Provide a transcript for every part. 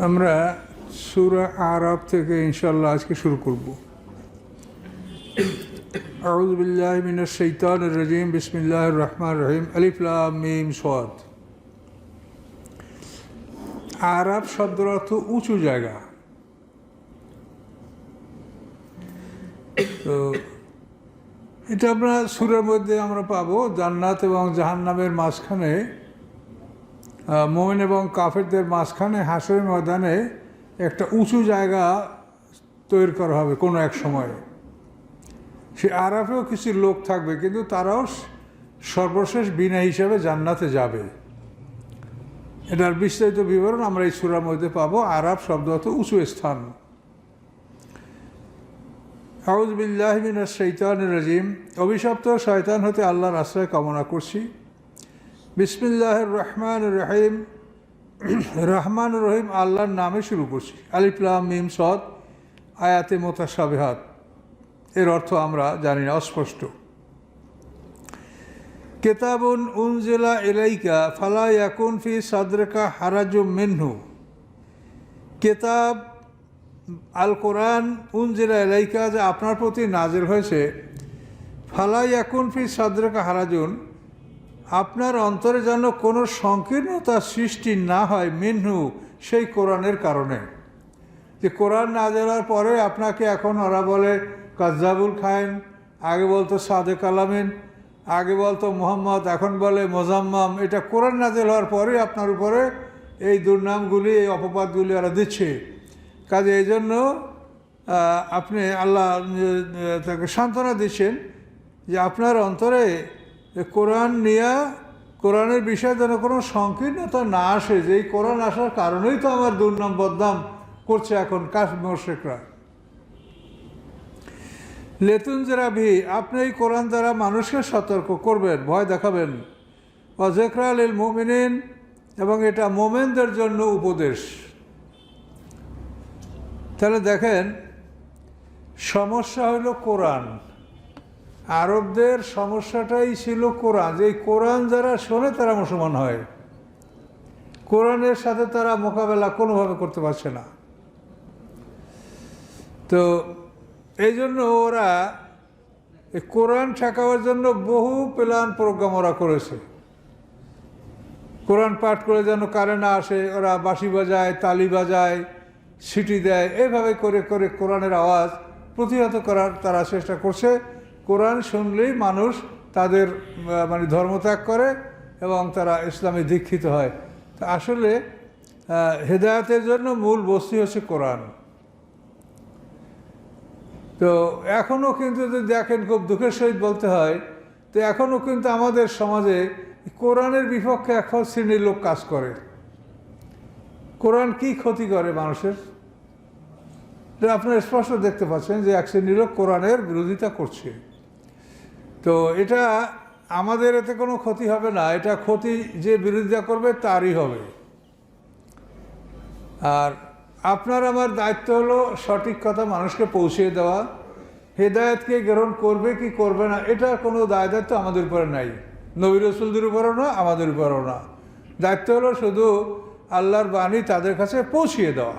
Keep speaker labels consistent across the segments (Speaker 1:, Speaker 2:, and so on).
Speaker 1: আমরা সূরা আরাফ থেকে ইনশাআল্লাহ আজকে শুরু করব। আউযু বিল্লাহি মিনাশ শাইতানির রাজীম। বিসমিল্লাহির রহমানির রহিম। আলিফ লাম মিম সাদ। আরাফ শব্দের অর্থ উঁচু জায়গা। তো এটা আমরা সূরার মধ্যে আমরা পাবো জান্নাত এবং জাহান্নামের মাঝখানে, মুমিন এবং কাফেরদের মাঝখানে হাসরের ময়দানে একটা উঁচু জায়গা তৈরি করা হবে কোনো এক সময়। সে আরাফেও কিছু লোক থাকবে, কিন্তু তারাও সর্বশেষ বিনা হিসাবে জান্নাতে যাবে। এটার বিস্তারিত বিবরণ আমরা এই সূরার মধ্যে পাবো। আরাফ শব্দ অর্থ উঁচু স্থান। আউযু বিল্লাহি মিনাশ শাইতানির রাজীম। অভিশপ্ত শয়তান হতে আল্লাহর আশ্রয় কামনা করছি। বিসমিল্লাহির রহমানির রহিম। রহমান রহিম আল্লাহর নামে শুরু করছি। আলিফ লাম মিম সাদ। আয়াতে মুতাশাবিহাত, এর অর্থ আমরা জানি না, অস্পষ্ট। কিতাবুন উনজিলা ইলাইকা ফালা ইয়াকুন ফি সাদরিকা হারাজুম মিনহু। কিতাব আল কোরআন উনজিলা ইলাইকা, যা আপনার প্রতি নাজিল হয়েছে, ফালা ইয়াকুন ফি সাদরিকা হারাজুন, আপনার অন্তরে যেন কোনো সংকীর্ণতা সৃষ্টি না হয়, মিনহু, সেই কোরআনের কারণে। যে কোরআন নাজিল হওয়ার পরে আপনাকে এখন ওরা বলে কাজ্জাবুল খায়েন, আগে বলতো সাদেক আলামিন, আগে বলতো মোহাম্মদ, এখন বলে মোজাম্মাম। এটা কোরআন নাজিল হওয়ার পরে আপনার উপরে এই দুর্নামগুলি, এই অপবাদগুলি ওরা দিচ্ছে। কাজে এই জন্য আপনি আল্লাহ তাকে সান্ত্বনা দিচ্ছেন যে আপনার অন্তরে কোরআন নিয়ে, কোরআনের বিষয়ে যেন কোনো সংকীর্ণতা না আসে, যে এই কোরআন আসার কারণেই তো আমার দুর্নাম বদনাম করছে এখন কাফির মুশরিকরা। লেতুনজিরা বিহি, আপনি এই কোরআন দ্বারা মানুষকে সতর্ক করবেন, ভয় দেখাবেন। ওয়া যিকরা লিল মুমিনিন, এবং এটা মোমেনদের জন্য উপদেশ। তাহলে দেখেন, সমস্যা হইল কোরআন। আরবদের সমস্যাটাই ছিল কোরআন, যে কোরআন যারা শোনে তারা মুসলমান হয়। কোরআনের সাথে তারা মোকাবেলা কোনোভাবে করতে পারছে না। তো এই জন্য ওরা কোরআন ঠেকাবার জন্য বহু প্ল্যান প্রোগ্রাম ওরা করেছে। কোরআন পাঠ করে যেন কারে না আসে, ওরা বাঁশি বাজায়, তালি বাজায়, সিটি দেয়, এইভাবে করে করে কোরআনের আওয়াজ প্রতিহত করার তারা চেষ্টা করছে। কোরআন শুনলেই মানুষ তাদের ধর্মত্যাগ করে এবং তারা ইসলামে দীক্ষিত হয়। তা আসলে হেদায়েতের জন্য মূল বস্তু হচ্ছে কোরআন। তো এখনও কিন্তু যদি দেখেন, খুব দুঃখের সহিত বলতে হয়, তো এখনও কিন্তু আমাদের সমাজে কোরআনের বিপক্ষে এখন শ্রেণীর লোক কাজ করে। কোরআন কি ক্ষতি করে মানুষের, আপনারা স্পষ্ট দেখতে পাচ্ছেন যে এক শ্রেণীর লোক কোরআনের বিরোধিতা করছে। তো এটা আমাদের এতে কোনো ক্ষতি হবে না, এটা ক্ষতি যে বিরোধিতা করবে তারই হবে। আর আপনার আমার দায়িত্ব হলো সঠিক কথা মানুষকে পৌঁছিয়ে দেওয়া। হেদায়েতকে গ্রহণ করবে কি করবে না, এটা কোনো দায়িত্ব আমাদের উপরে নাই, নবী রাসূলদের উপরও না, আমাদের উপরও না। দায়িত্ব হলো শুধু আল্লাহর বাণী তাদের কাছে পৌঁছিয়ে দেওয়া।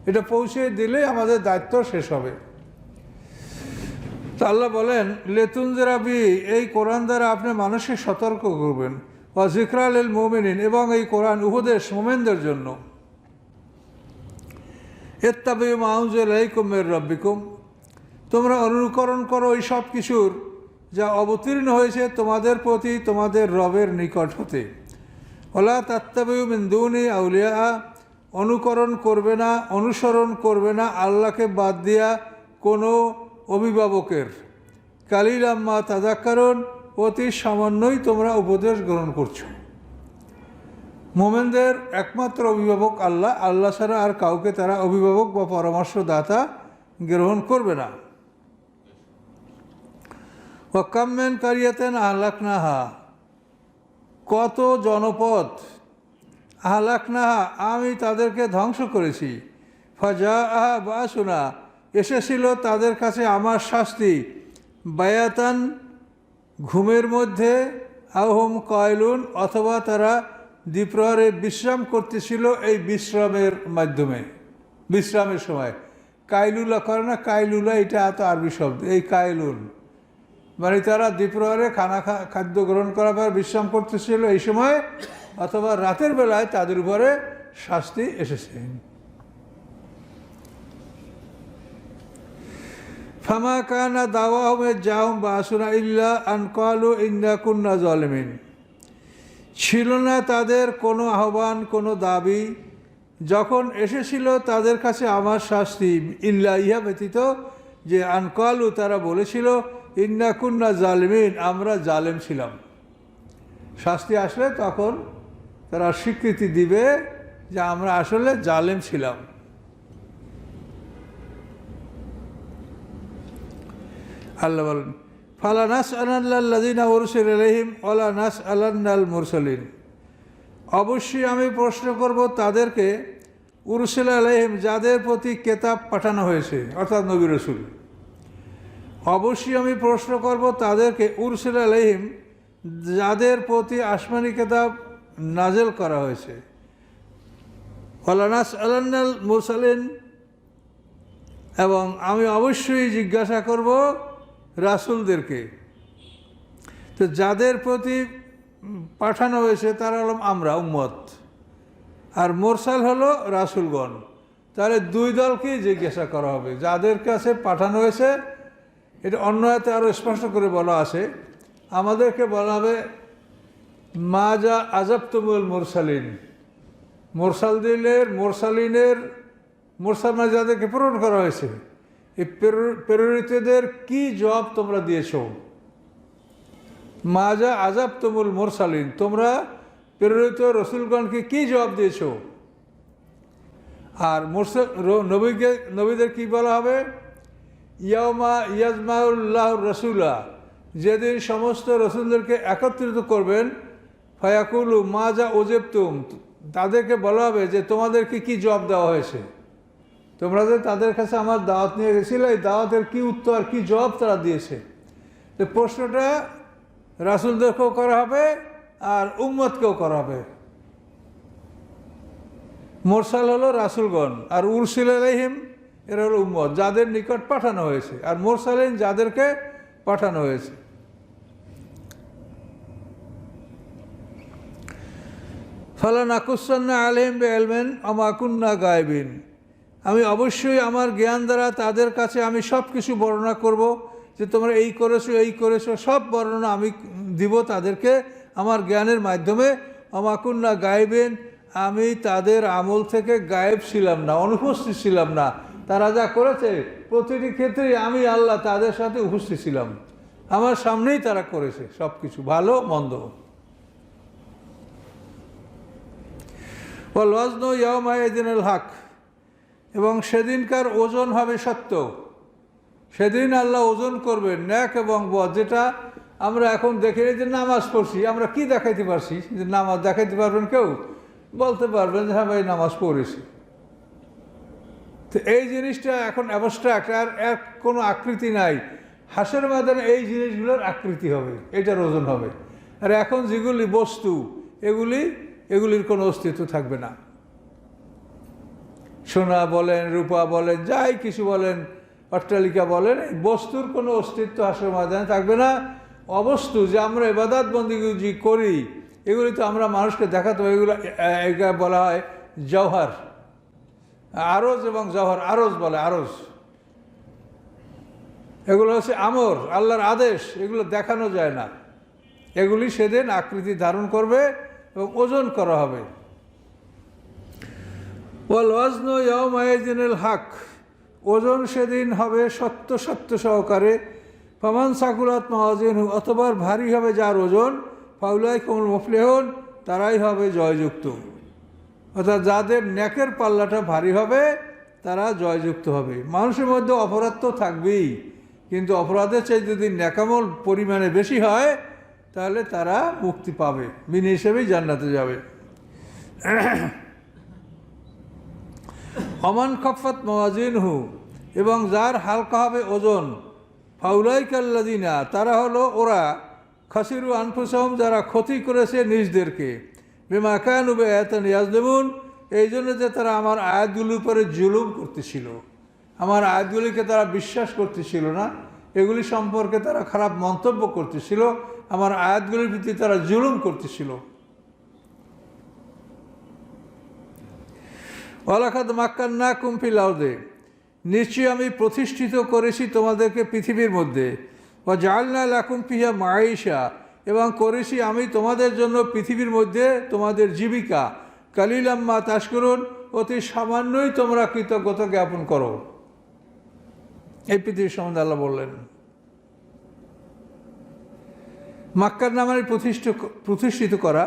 Speaker 1: এটা পৌঁছিয়ে দিলে আমাদের দায়িত্ব শেষ হবে। তো আল্লাহ বলেন, লেতুনজিরা বিহি, এই কোরআন দ্বারা আপনি মানুষকে সতর্ক করবেন। ওয়া যিকরা লিল মুমিনিন, এবং এই কোরআন উপদেশ মুমিনদের জন্য। ইত্তাবিউ মা উনজিলা ইলাইকুম মির রাব্বিকুম, তোমরা অনুকরণ করো ওই সব কিছুর যা অবতীর্ণ হয়েছে তোমাদের প্রতি তোমাদের রবের নিকট হতে। ওয়ালা তাত্তাবিউ মিন দুনি আউলিয়া, অনুকরণ করবে না, অনুসরণ করবে না আল্লাহকে বাদ দিয়া কোনো অভিভাবকের। কালিলাম মা তাযাক্কারুন, অতি সামান্যই তোমরা উপদেশ গ্রহণ করছো। মোমেনদের একমাত্র অভিভাবক আল্লাহ, আল্লাহ ছাড়া আর কাউকে তারা অভিভাবক বা পরামর্শদাতা গ্রহণ করবে না। ওয়া কাম মিন কারিয়াতিন আহলাকনাহা, কত জনপদ, আহলাকনাহা, আমি তাদেরকে ধ্বংস করেছি। ফাজাআহা বাসুনা, এসেছিল তাদের কাছে আমার শাস্তি। বায়াতান, ঘুমের মধ্যে, আহম কয়লুন, অথবা তারা দ্বিপ্রহরে বিশ্রাম করতেছিল এই বিশ্রামের মাধ্যমে, বিশ্রামের সময়। কাইলুলা করে না, কাইলুলা এটা এত আরবি শব্দ, এই কাইলুল মানে তারা দ্বিপ্রহরে খাদ্য গ্রহণ করার পর বিশ্রাম করতেছিল এই সময়, অথবা রাতের বেলায় তাদের উপরে শাস্তি এসেছে। ফামা কানা দাওয়াহুম জাহুম বাসুনা ইল্লা আন ক্বালু ইন্না কুন্না জালিমিন। ছিল না তাদের কোনো আহ্বান, কোনো দাবি যখন এসেছিল তাদের কাছে আমার শাস্তি, ইল্লা ইহা ব্যতীত যে আন ক্বালু তারা বলেছিল ইন্না কুন্না জালিমিন, আমরা জালেম ছিলাম। শাস্তি আসলে তখন তারা স্বীকৃতি দিবে যে আমরা আসলে জালেম ছিলাম। আল্লাহ বলেন ফালা নাসআলান্নাল্লাযীনা উরসিলা ইলাইহিম ওয়ালা নাসআলান্নাল মুরসালিন। অবশ্যই আমি প্রশ্ন করব তাদেরকে, উরসিলা ইলাইহিম যাদের প্রতি কেতাব পাঠানো হয়েছে, অর্থাৎ নবী রাসূল। অবশ্যই আমি প্রশ্ন করব তাদেরকে, উরসিলা ইলাইহিম যাদের প্রতি আসমানি কেতাব নাজেল করা হয়েছে, ওয়ালা নাসআলান্নাল মুরসালিন, এবং আমি অবশ্যই জিজ্ঞাসা করব রাসূলদেরকে। তো যাদের প্রতি পাঠানো হয়েছে তারা হলাম আমরা উম্মত, আর মুরসাল হলো রাসূলগণ। তাহলে দুই দলকেই জিজ্ঞাসা করা হবে। যাদের কাছে পাঠানো হয়েছে, এটা অন্য আয়াতে আরও স্পষ্ট করে বলা আছে, আমাদেরকে বলা হবে মা যা আযাবতুমুল মুরসালিন, মুরসালিনের মুরসাল মানে যাদেরকে প্রেরণ করা হয়েছে, এই প্রেরিতদের কি জবাব তোমরা দিয়েছ। মা যা আযাবতুমুল মুরসালিন, তোমরা প্রেরিত রসুলগণকে কি জবাব দিয়েছ। আর নবীদের কি বলা হবে, ইয়াউমা ইয়াজমাউল্লাহুর রাসূলা, যেদিন সমস্ত রসুলদেরকে একত্রিত করবেন, ফায়াকুলু মা যা উজিবতুম, তাদেরকে বলা হবে যে তোমাদেরকে কি জবাব দেওয়া হয়েছে। তোমরা যে তাদের কাছে আমার দাওয়াত নিয়ে গেছিলে, এই দাওয়াতের কি উত্তর, কি জবাব তারা দিয়েছে। তো প্রশ্নটা রাসূলদেরকেও করা হবে আর উম্মতকেও করা হবে। মুরসাল হলো রাসূলগণ, আর উরসিলা ইলাইহিম এরা হলো উম্মত, যাদের নিকট পাঠানো হয়েছে, আর মুরসালিন যাদেরকে পাঠানো হয়েছে। ফালা নাকুসান্না আলাইহিম বিইলমিন ওয়া মা কুন্না গায়বিন। আমি অবশ্যই আমার জ্ঞান দ্বারা তাদের কাছে আমি সব কিছু বর্ণনা করব, যে তোমরা এই করেছো, সব বর্ণনা আমি দিব তাদেরকে আমার জ্ঞানের মাধ্যমে। ওয়া মা কুন্না গায়বিন, আমি তাদের আমল থেকে গায়েব ছিলাম না, অনুপস্থিত ছিলাম না। তারা যা করেছে প্রতিটি ক্ষেত্রেই আমি আল্লাহ তাদের সাথে উপস্থিত ছিলাম, আমার সামনেই তারা করেছে সব কিছু, ভালো মন্দ। ওয়াল ওয়াজনু ইয়াওমাইযিনিল হক, এবং সেদিনকার ওজন হবে সত্য। সেদিন আল্লাহ ওজন করবেন ন্যাক এবং বদ। যেটা আমরা এখন দেখি যে নামাজ পড়ছি, আমরা কি দেখাইতে পারছি? যে নামাজ দেখাইতে পারবেন কেউ? বলতে পারবেন যে হ্যাঁ ভাই নামাজ পড়েছি। তো এই জিনিসটা এখন অ্যাবস্ট্রাক্ট, আর এর কোনো আকৃতি নাই। হাসের ময়দানে এই জিনিসগুলোর আকৃতি হবে, এটার ওজন হবে। আর এখন যেগুলি বস্তু, এগুলির কোনো অস্তিত্ব থাকবে না। সোনা বলেন, রূপা বলেন, যাই কিছু বলেন, অট্টালিকা বলেন, এই বস্তুর কোনো অস্তিত্ব হাসের ময়দানে থাকবে না। অবস্তু যে আমরা ইবাদত বন্দেগী করি, এগুলি তো আমরা মানুষকে দেখাতে হবে। এগুলো বলা হয় জওহার, আরজ এবং জওহার। আরজ বলে, আরজ এগুলো হচ্ছে আমর, আল্লাহর আদেশ, এগুলো দেখানো যায় না। এগুলি সেদিন আকৃতি ধারণ করবে এবং ওজন করা হবে। ওয়াল ওয়াজনু ইয়াওমাইযিনিল হক, ওজন সেদিন হবে সত্য সহকারে। ফামান সাকুলাত মাওয়াজিনহু, অথবা ভারী হবে যার ওজন, ফাউলাইকুমুল মুফলিহুন, তারাই হবে জয়যুক্ত। অর্থাৎ যাদের নেকের পাল্লাটা ভারী হবে তারা জয়যুক্ত হবে। মানুষের মধ্যে অপরাধ তো থাকবেই, কিন্তু অপরাধের চেয়ে যদি নেকামল পরিমাণে বেশি হয় তাহলে তারা মুক্তি পাবে, বিনা হিসেবেই জান্নাতে যাবে। অমান খফাত মাওয়াজিনহু, এবং যার হালকা হবে ওজন, ফাউলাইকাল্লাযিনা, তারা হলো ওরা, খাসিরু আনফুসাহুম, যারা ক্ষতি করেছে নিজদেরকে, বিমা কানু বিআয়াতিনা ইয়াজলিমুন, এই জন্য যে তারা আমার আয়াতগুলির উপরে জুলুম করতেছিল, আমার আয়াতগুলিকে তারা বিশ্বাস করতেছিল না, এগুলি সম্পর্কে তারা খারাপ মন্তব্য করতেছিল, আমার আয়াতগুলির প্রতি তারা জুলুম করতেছিল। ওয়ালাকাদ মাক্কান্নাকুম ফিল আরদি, নিশ্চয়ই আমি প্রতিষ্ঠিত করেছি তোমাদেরকে পৃথিবীর মধ্যে। ওয়া জাআলনা লাকুম ফিহা মাঈশা, এবং করেছি আমি তোমাদের জন্য পৃথিবীর মধ্যে তোমাদের জীবিকা। কালিলাম মা তাশকুরুন, অতি সামান্যই তোমরা কৃতজ্ঞতা জ্ঞাপন করো। এই পৃথিবীর সম্বন্ধে আল্লাহ বললেন। মাক্কার নামে প্রতিষ্ঠিত করা,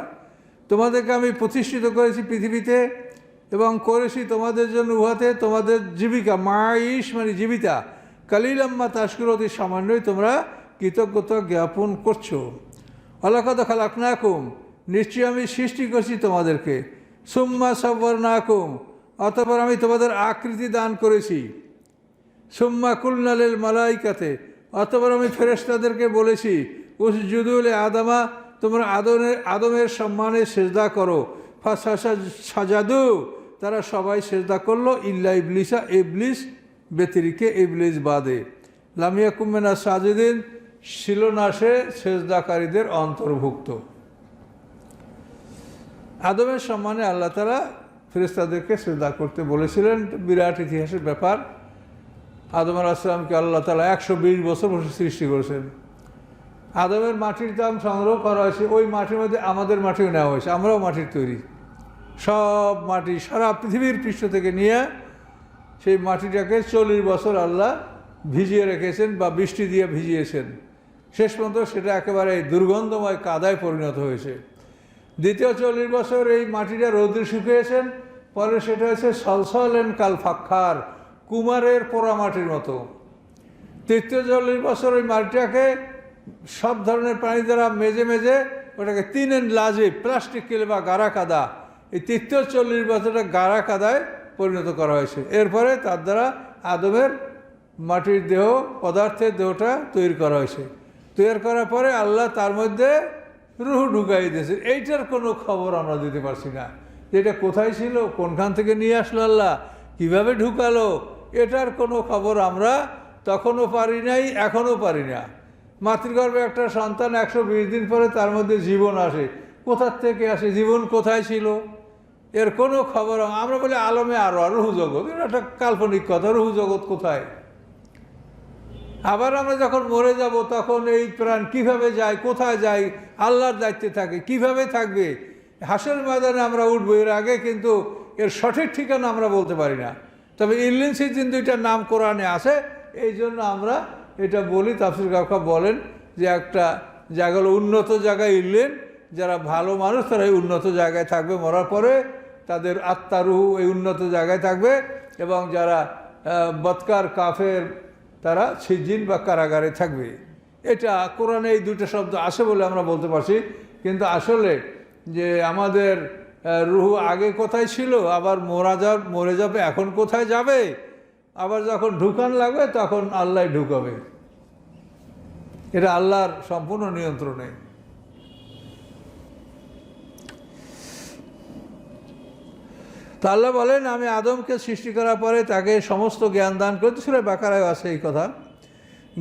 Speaker 1: তোমাদেরকে আমি প্রতিষ্ঠিত করেছি পৃথিবীতে এবং করেছি তোমাদের জন্য উহাতে তোমাদের জীবিকা। মাঈশ মানে জীবিতা। কালিলাম্মা তাশকুর, অতি সামান্যই তোমরা কৃতজ্ঞতা জ্ঞাপন করছো। ওয়ালাকাদ খালাকনাকুম, নিশ্চয়ই আমি সৃষ্টি করছি তোমাদেরকে। সুম্মা সাওয়ারনাকুম, অতঃপর আমি তোমাদের আকৃতি দান করেছি। সুম্মা কুলনা লিল মালাইকাতে, অতঃপর আমি ফেরেশতাদেরকে বলেছি উসজুদু লি আদমা, তোমরা আদমের সম্মানে সেজদা করো। ফাসাজাদু, তারা সবাই সেজদা করলো, ইল্লা ইবলিসা, ইবলিস ব্যতিরিকে, ইবলিস বাদে। লাম ইয়াকুম মিনাস সাজিদিন, ছিল না সে সেজদাকারীদের অন্তর্ভুক্ত। আদমের সম্মানে আল্লাহ তাআলা ফেরেশতাদেরকে সেজদা করতে বলেছিলেন। বিরাট ইতিহাসের ব্যাপার। আদম আলাইহিস সালামকে আল্লাহ তাআলা 120 বছর বসে সৃষ্টি করেছেন। আদমের মাটির দাম সংগ্রহ করা হয়েছে, ওই মাটির মধ্যে আমাদের মাটিও নেওয়া হয়েছে, আমরাও মাটির তৈরি। সব মাটি সারা পৃথিবীর পৃষ্ঠ থেকে নিয়ে সেই মাটিটাকে 40 বছর আল্লাহ ভিজিয়ে রেখেছেন বা বৃষ্টি দিয়ে ভিজিয়েছেন। শেষ পর্যন্ত সেটা একেবারে দুর্গন্ধময় কাদায় পরিণত হয়েছে। দ্বিতীয় 40 বছর এই মাটিটা রৌদ্রে শুকিয়েছেন, পরে সেটা হয়েছে সলসলেন কাল ফাক্কার, কুমারের পোড়া মাটির মতো। তৃতীয় 40 বছর ওই মাটিটাকে সব ধরনের পানি দ্বারা মেজে মেজে ওটাকে 3 লাজে প্লাস্টিক কেলে বা গাড়া কাদা, এই তৃতীয় 40 বছরটা গাড়া কাদায় পরিণত করা হয়েছে। এরপরে তার দ্বারা আদমের মাটির দেহ, পদার্থের দেহটা তৈরি করা হয়েছে। তৈরি করার পরে আল্লাহ তার মধ্যে রূহ ঢুকাই দিয়েছে। এইটার কোনো খবর আমরা দিতে পারছি না, যে এটা কোথায় ছিল, কোনখান থেকে নিয়ে আসলো আল্লাহ, কিভাবে ঢুকালো, এটার কোনো খবর আমরা তখনও পারি নাই, এখনও পারি না। মাতৃগর্ভে একটা সন্তান 120 দিন পরে তার মধ্যে জীবন আসে, কোথার থেকে আসে, জীবন কোথায় ছিল, এর কোনো খবর আমরা বলি আলমে আরো রুহ জগৎ, এটা একটা কাল্পনিক কথা। রুহ জগৎ কোথায়? আবার আমরা যখন মরে যাব তখন এই প্রাণ কিভাবে যায়, কোথায় যায়, আল্লাহর দায়িত্বে থাকে, কিভাবে থাকবে, হাসরের ময়দানে আমরা উঠবো, এর আগে কিন্তু এর সঠিক ঠিকানা আমরা বলতে পারি না। তবে ইল্লিন সিদ্দিন 2টা নাম কোরআনে আছে, এই জন্য আমরা এটা বলি। তাফসীর কাকা বলেন যে একটা জায়গা হলো উন্নত জায়গায় ইল্লিন, যারা ভালো মানুষ তারা এই উন্নত জায়গায় থাকবে, মরার পরে তাদের আত্মা রুহ এই উন্নত জায়গায় থাকবে, এবং যারা বদকার কাফের তারা সিজিন বা কারাগারে থাকবে। এটা কোরআনে এই 2টা শব্দ আছে বলে আমরা বলতে পারছি। কিন্তু আসলে যে আমাদের রুহ আগে কোথায় ছিল, আবার মরে যাবে, এখন কোথায় যাবে, আবার যখন ঢুকান লাগবে তখন আল্লাহ ঢুকাবে। এটা আল্লাহর সম্পূর্ণ নিয়ন্ত্রণে। তা আল্লাহ বলেন, আমি আদমকে সৃষ্টি করার পরে তাকে সমস্ত জ্ঞান দান করতে, সূরা বাকারায় আছে এই কথা।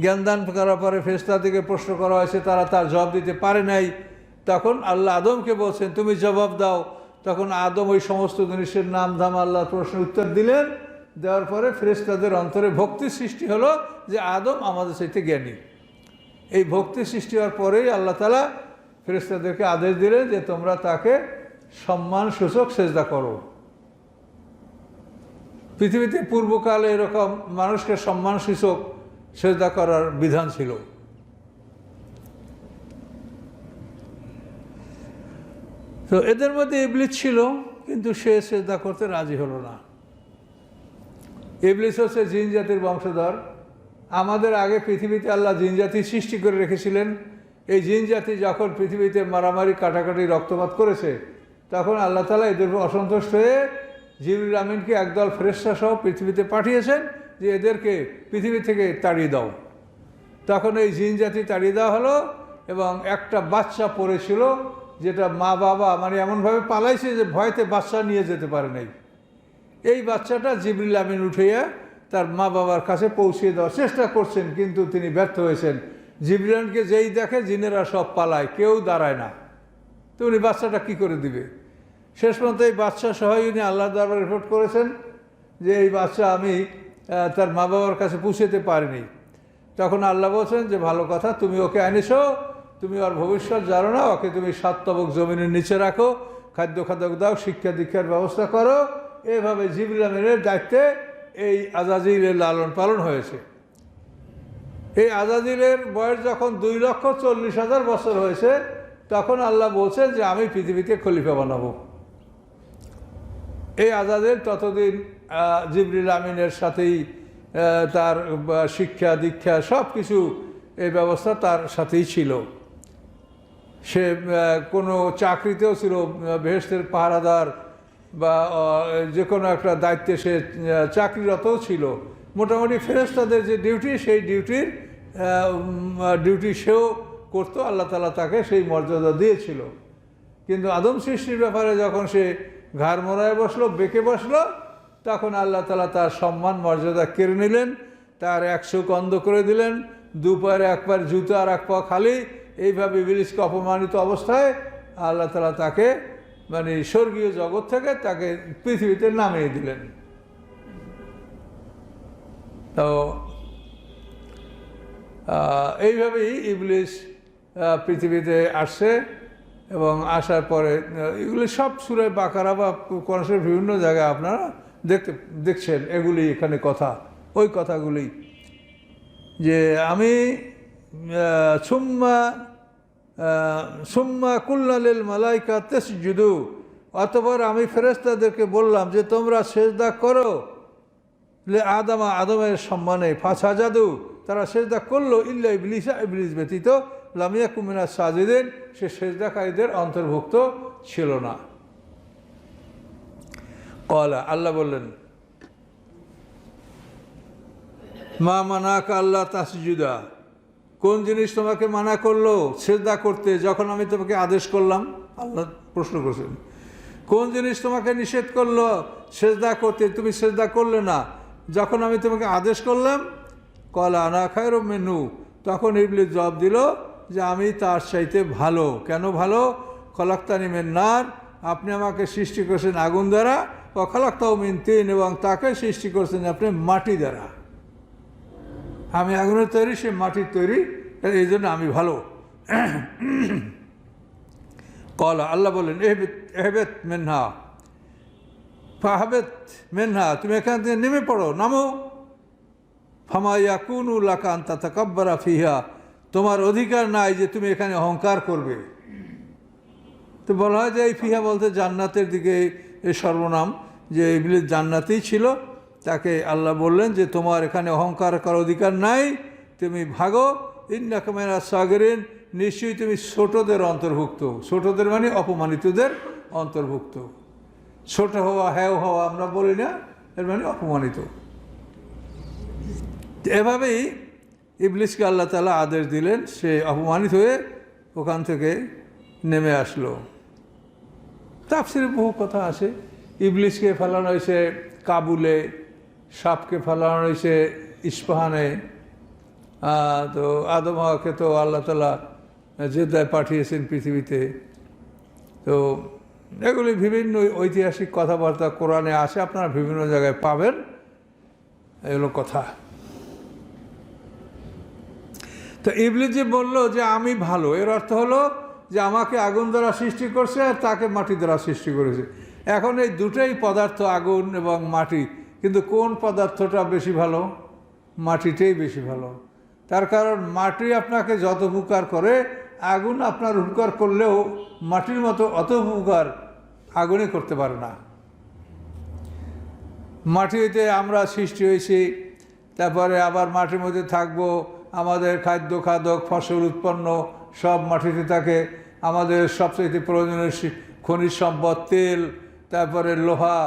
Speaker 1: জ্ঞান দান করার পরে ফেরেশতাদেরকে প্রশ্ন করা হয়েছে, তারা তার জবাব দিতে পারে নাই। তখন আল্লাহ আদমকে বলছেন তুমি জবাব দাও। তখন আদম ওই সমস্ত জিনিসের নাম ধাম আল্লাহর প্রশ্নের উত্তর দিলেন। দেওয়ার পরে ফেরেশতাদের অন্তরে ভক্তি সৃষ্টি হলো যে আদম আমাদের চাইতে জ্ঞানী। এই ভক্তি সৃষ্টি হওয়ার পরেই আল্লাহ তাআলা ফেরেশতাদেরকে আদেশ দিলেন যে তোমরা তাকে সম্মান সূচক সেজদা করো। পৃথিবীতে পূর্বকালে এরকম মানুষকে সম্মান সূচক সেজদা করার বিধান ছিল। তো এদের মধ্যে ইবলিস ছিল, কিন্তু সে সেজদা করতে রাজি হলো না। ইবলিস হচ্ছে জিন জাতির বংশধর। আমাদের আগে পৃথিবীতে আল্লাহ জিন জাতি সৃষ্টি করে রেখেছিলেন। এই জিন জাতি যখন পৃথিবীতে মারামারি কাটাকাটি রক্তপাত করেছে, তখন আল্লাহ তাআলা এদের অসন্তুষ্ট হয়ে জিবরিল আমিনকে একদল ফেরেশতা সহ পৃথিবীতে পাঠিয়েছেন যে এদেরকে পৃথিবী থেকে তাড়িয়ে দাও। তখন এই জিন জাতি তাড়িয়ে দেওয়া হলো এবং একটা বাচ্চা পড়েছিল যেটা মা বাবা মানে এমনভাবে পালাইছে যে ভয়তে বাচ্চা নিয়ে যেতে পারে নাই। এই বাচ্চাটা জিবরিল আমিন উঠাইয়া তার মা বাবার কাছে পৌঁছিয়ে দেওয়ার চেষ্টা করছেন, কিন্তু তিনি ব্যর্থ হয়েছেন। জিবরিল আমিনকে যেই দেখে জিনেরা সব পালায়, কেউ দাঁড়ায় না। তো উনি বাচ্চাটা কী করে দিবে? শেষ পর্যন্ত এই বাচ্চা সহ উনি আল্লাহর দরবারে রিপোর্ট করেছেন যে এই বাচ্চা আমি তার মা বাবার কাছে পৌঁছাতে পারিনি। তখন আল্লাহ বলছেন যে ভালো কথা, তুমি ওকে এনেছো, তুমি ওর ভবিষ্যৎ জানো না, ওকে তুমি 7 তবক জমিনের নিচে রাখো, খাদ্য দাও, শিক্ষা দীক্ষার ব্যবস্থা করো। এভাবে জিবরিল আমিনের দায়িত্বে এই আজাজিলের লালন পালন হয়েছে। এই আজাজিলের বয়স যখন 2,40,000 বছর হয়েছে, তখন আল্লাহ বলছেন যে আমি পৃথিবীতে খলিফা বানাবো। এই আজাজিল ততদিন জিবরিল আমিনের সাথেই তার শিক্ষা দীক্ষা সব কিছু এই ব্যবস্থা তার সাথেই ছিল। সে কোনো চাকরিতেও ছিল, বেহেশতের পাহারাদার বা যে কোনো একটা দায়িত্বে সে চাকরিরতও ছিল। মোটামুটি ফেরেশতাদের যে ডিউটি, সেই ডিউটি সেও করতো। আল্লাহ তাআলা তাকে সেই মর্যাদা দিয়েছিল। কিন্তু আদম সৃষ্টির ব্যাপারে যখন সে ঘাড় মোড়ায় বসলো, বেঁকে বসলো, তখন আল্লাহ তাআলা তার সম্মান মর্যাদা কেড়ে নিলেন, তার 1 চোখ অন্ধ করে দিলেন, 2 পায়ের 1 পায়ের জুতো আর 1 পা খালি। এইভাবে ইবলিসকে অপমানিত অবস্থায় আল্লাহ তাআলা তাকে মানে স্বর্গীয় জগৎ থেকে তাকে পৃথিবীতে নামিয়ে দিলেন। তো এইভাবেই ইবলিস পৃথিবীতে আসছে এবং আসার পরে এগুলি সব সূরা বাকারা বা কোরআনের বিভিন্ন জায়গায় আপনারা দেখছেন এগুলি এখানে কথা, ওই কথাগুলি যে আমি সুম্মা কুল্না লিল মালাইকা তাসজুদু, অতঃপর আমি ফেরেশতাদেরকে বললাম যে তোমরা সেজদা করো লে আদমের সম্মানে, ফাসাজাদু, তারা সেজদা করলো, ইল্লা ইবলিসা, ইবলিস ব্যতীত, লাম ইয়াকুম মিনাস সাজিদিন, সে সেজদাকারীদের অন্তর্ভুক্ত ছিল না। ক্বালা, আল্লাহ বললেন, মা মানাকা আল্লাহ তাসজুদা, কোন জিনিস তোমাকে মানা করলো সেজদা করতে যখন আমি তোমাকে আদেশ করলাম? আল্লাহ প্রশ্ন করছেন, কোন জিনিস তোমাকে নিষেধ করলো সেজদা করতে, তুমি সেজদা করলে না যখন আমি তোমাকে আদেশ করলাম? ক্বালা আনা খায়রুম মিনহু, তখন ইবলিস জবাব দিল যে আমি তার চাইতে ভালো। কেন ভালো? খলাকতানি মিন নার, আপনি আমাকে সৃষ্টি করেছেন আগুন দ্বারা, ওয়া খলাকতাহু মিন তিন, এবং তাকে সৃষ্টি করেছেন আপনি মাটি দ্বারা। আমি আগুনের তৈরি, সে মাটির তৈরি, এই জন্য আমি ভালো। ক্বালা, আল্লাহ বললেন, এহবেত মিনহা ফাহাবেত মিনহা, তুমি এখান থেকে নেমে পড়ো, নামো। ফামা ইয়াকুনু লাকা আন তাতাকাব্বারা ফিহা, তোমার অধিকার নাই যে তুমি এখানে অহংকার করবে। তো বলা হয় যে এই ফিহা বলতে জান্নাতের দিকে এই সর্বনাম, যে ইবলিস জান্নাতেই ছিল, তাকে আল্লাহ বললেন যে তোমার এখানে অহংকার করার অধিকার নাই, তুমি ভাগো। ইন্নাকা মিনাস সাগিরিন, নিশ্চয়ই তুমি ছোটদের অন্তর্ভুক্ত। ছোটদের মানে অপমানিতদের অন্তর্ভুক্ত। ছোট হওয়া, হ্যাও হওয়া আমরা বলি না, এর মানে অপমানিত। এভাবেই ইবলিসকে আল্লাহ তাআলা আদেশ দিলেন, সে অপমানিত হয়ে ওখান থেকে নেমে আসলো। তাফসীরে বহু কথা আছে। ইবলিসকে ফেলানো হয়েছে কাবুলে, সাপকে ফেলানো হয়েছে ইস্পাহানে, তো আদম হাওয়াকে তো আল্লাহ তাআলা জেদ্দায় পাঠিয়েছেন পৃথিবীতে। তো এগুলি বিভিন্ন ঐতিহাসিক কথাবার্তা কোরআনে আসে, আপনারা বিভিন্ন জায়গায় পাবেন এগুলো কথা। তো ইবলিস যে বলল যে আমি ভালো, এর অর্থ হলো যে আমাকে আগুন দ্বারা সৃষ্টি করছে আর তাকে মাটি দ্বারা সৃষ্টি করেছে। এখন এই দুটোই পদার্থ, আগুন এবং মাটি, কিন্তু কোন পদার্থটা বেশি ভালো? মাটিটাই বেশি ভালো। তার কারণ মাটি আপনাকে যত উপকার করে, আগুন আপনার উপকার করলেও মাটির মতো অত উপকার আগুনে করতে পারে না। মাটি হইতে আমরা সৃষ্টি হয়েছি, তারপরে আবার মাটির মধ্যে থাকবো, আমাদের খাদ্য খাদক ফসল উৎপন্ন সব মাটিতে থাকে। আমাদের সবচেয়ে প্রয়োজনীয় খনিজ সম্পদ, তেল, তারপরে লোহা,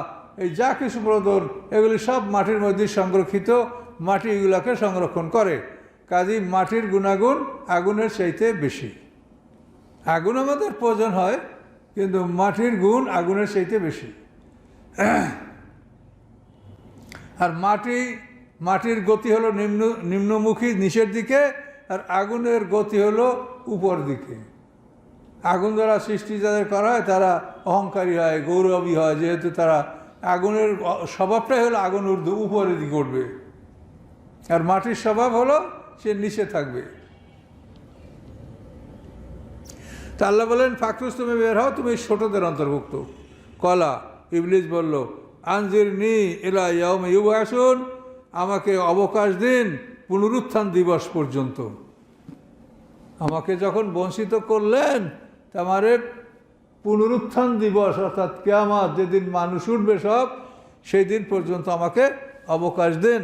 Speaker 1: এই যা কিছু প্রয়োজন এগুলি সব মাটির মধ্যে সংরক্ষিত। মাটি এগুলোকে সংরক্ষণ করে, কাজেই মাটির গুণাগুণ আগুনের চাইতে বেশি। আগুন আমাদের প্রয়োজন হয়, কিন্তু মাটির গুণ আগুনের চাইতে বেশি। আর মাটির গতি হলো নিম্নমুখী নিচের দিকে, আর আগুনের গতি হলো উপর দিকে। আগুন দ্বারা সৃষ্টি যাদের করা হয় তারা অহংকারী হয়, গৌরবী হয়, যেহেতু তারা আগুনের স্বভাবটাই হলো আগুন উপরের দিকে উঠবে, আর মাটির স্বভাব হলো সে নিচে থাকবে। তা আল্লাহ বলেন ফাকরুস, তুমি বের হও, তুমি ছোটদের অন্তর্ভুক্ত। কলা, ইবলিস বলল, আনজিরনি ইলা ইয়াউমি ইউবআসুন, আমাকে অবকাশ দিন পুনরুত্থান দিবস পর্যন্ত। আমাকে যখন বঞ্চিত করলেন, আমারে পুনরুত্থান দিবস অর্থাৎ কিয়ামত, যেদিন মানুষ উঠবে সব, সেই দিন পর্যন্ত আমাকে অবকাশ দেন।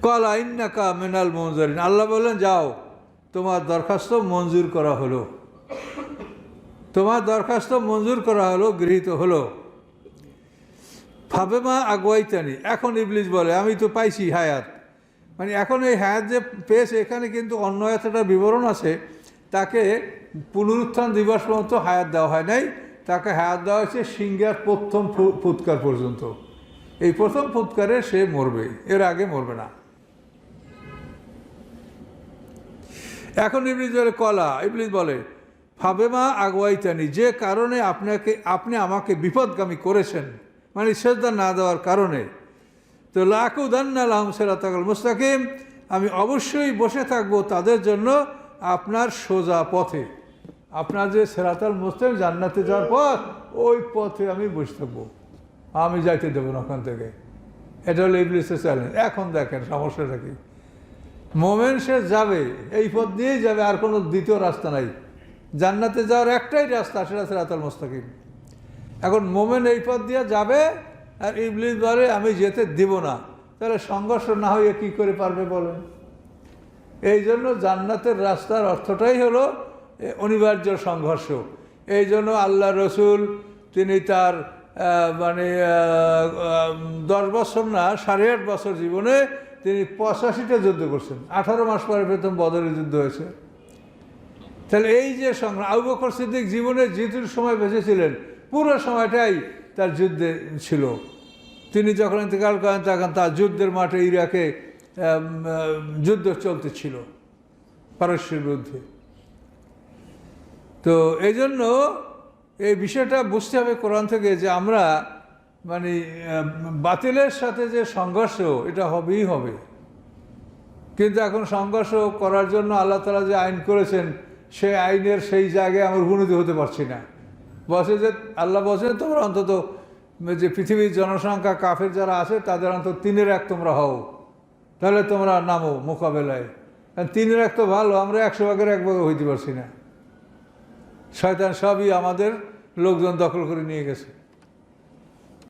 Speaker 1: ক্বালা ইন্নাকা মিনাল মুনজারিন, আল্লাহ বললেন যাও, তোমার দরখাস্ত মঞ্জুর করা হলো, তোমার দরখাস্ত মঞ্জুর করা হলো, গৃহীত হলো। ফাবেমা আগুয়াইতানি, এখন ইবলিস বলে আমি তো পাইছি হায়াত, মানে এখন এই হায়াত যে পেয়েছে, এখানে কিন্তু অন্য একটা বিবরণ আছে, তাকে পুনরুত্থান দিবস পর্যন্ত হায়াত দেওয়া হয় নাই, তাকে হায়াত দেওয়া হয়েছে সিংহের প্রথম ফুৎকার পর্যন্ত। এই প্রথম ফুৎকারে সে মরবে, এর আগে মরবে না। এখন ইবলিস বলে, কলা, ইবলিস বলে ফাবেমা আগুয়াইতানি, যে কারণে আপনি আমাকে বিপদগামী করেছেন, মানে সেজদা না দেওয়ার কারণে, তো লাকুদান্না লাহুম সিরাতাকাল মুস্তাকিম, আমি অবশ্যই বসে থাকবো তাদের জন্য আপনার সোজা পথে। আপনার যে সিরাতাল মুস্তাকিম, জান্নাতে যাওয়ার পথ, ওই পথে আমি বসে থাকবো, আমি যাইতে দেবো না ওখান থেকে। এটা হলো ইবলিসের চ্যালেঞ্জ। এখন দেখেন সমস্যাটা কি, মোমেন সে যাবে এই পথ দিয়েই যাবে, আর কোনো দ্বিতীয় রাস্তা নাই। জান্নাতে যাওয়ার একটাই রাস্তা, সেটা সিরাতাল মুস্তাকিম। এখন মোমেন এই পথ দিয়ে যাবে, আর ইবলিস বলে আমি যেতে দিব না। তাহলে সংঘর্ষ না হয়ে কী করে পারবে বলেন? এই জন্য জান্নাতের রাস্তার অর্থটাই হলো অনিবার্য সংঘর্ষ। এই জন্য আল্লাহ রসুল তিনি তার 10 বছর না 8.5 বছর জীবনে তিনি 85টা যুদ্ধ করছেন। 18 মাস পরে প্রথম বদরের যুদ্ধ হয়েছে। তাহলে এই যে সংগ্রাম, আবু বকর সিদ্দিক জীবনে যেটুকু সময় বেঁচেছিলেন, পুরো সময়টাই তার যুদ্ধে ছিল। তিনি যখন ইন্তেকাল করেন, তখন তার যুদ্ধের মাঠে ইরাকে যুদ্ধ চলতেছিল পারস্যের বিরুদ্ধে। তো এই জন্য এই বিষয়টা বুঝতে হবে কোরআন থেকে, যে আমরা মানে বাতিলের সাথে যে সংঘর্ষ, এটা হবেই হবে। কিন্তু এখন সংঘর্ষ করার জন্য আল্লাহ তাআলা যে আইন করেছেন, সেই আইনের সেই জায়গায় আমরা উপনীত হতে পারছি না। বলছে যে আল্লাহ বলছেন তোমরা অন্তত যে পৃথিবীর জনসংখ্যা কাফের যারা আছে তাদের অন্তত 3/1 তোমরা হও, তাহলে তোমরা নামো মোকাবেলায়। 3/1 তো ভালো, আমরা 100 ভাগের 1 ভাগও হইতে পারছি না। শয়তান সবই আমাদের লোকজন দখল করে নিয়ে গেছে।